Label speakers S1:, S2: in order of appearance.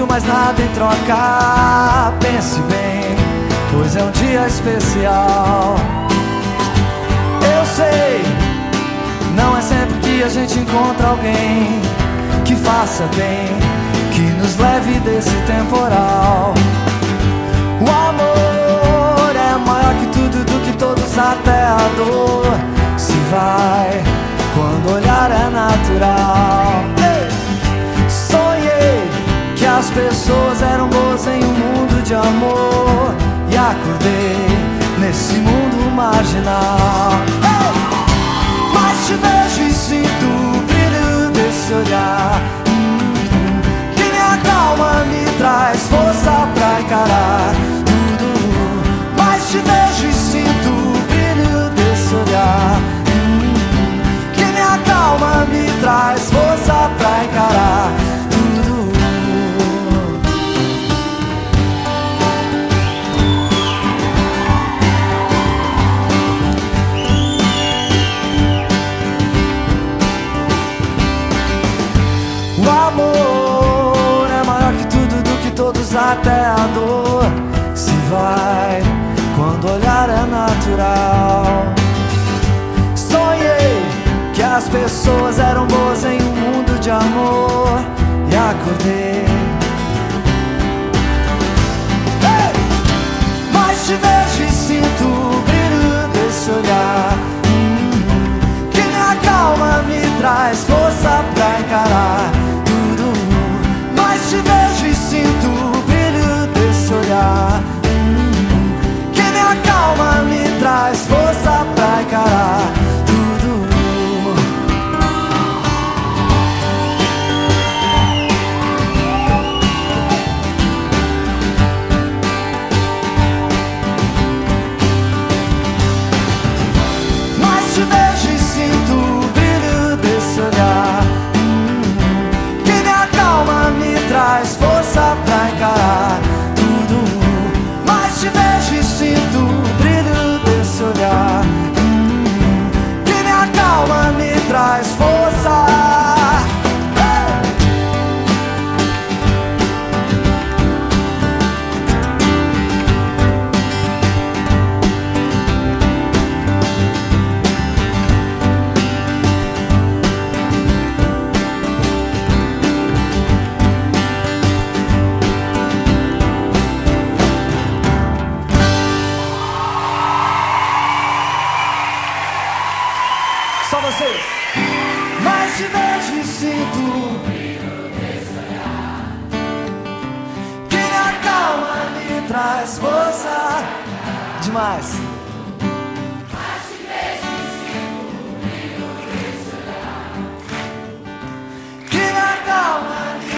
S1: pedindo mais nada em troca. Pense bem, pois é um dia especial. Eu sei, não é sempre que a gente encontra alguém que faça bem, que nos leve desse temporal. O amor é maior que tudo, do que todos, até a dor se vai quando o olhar é natural. Sonhei que as pessoas eram boas em um mundo de amor, e acordei nesse mundo marginal. Mas te vejo e sinto o brilho desse olhar, que me acalma, me traz força pra encarar tudo. Mas te vejo e sinto o brilho desse olhar, que me acalma, me traz força pra encarar tudo. O amor é maior que tudo, do que todos, até a dor se vai quando o olhar é natural. Sonhei que as pessoas eram boas em um mundo de amor, e acordei. Mas te vejo e sinto o brilho desse olhar, que me acalma, me traz força pra encarar tudo. Mas te vejo e sinto o brilho desse olhar, que me acalma, me traz força pra encarar tudo. Mas te vejo e sinto o brilho desse olhar, que me acalma, me traz força pra encarar tudo. Mas te vejo e sinto o brilho desse olhar, que me acalma, me traz força. Só vocês. Mas te vejo e sinto o brilho desse olhar, que me acalma, me traz força. Demais.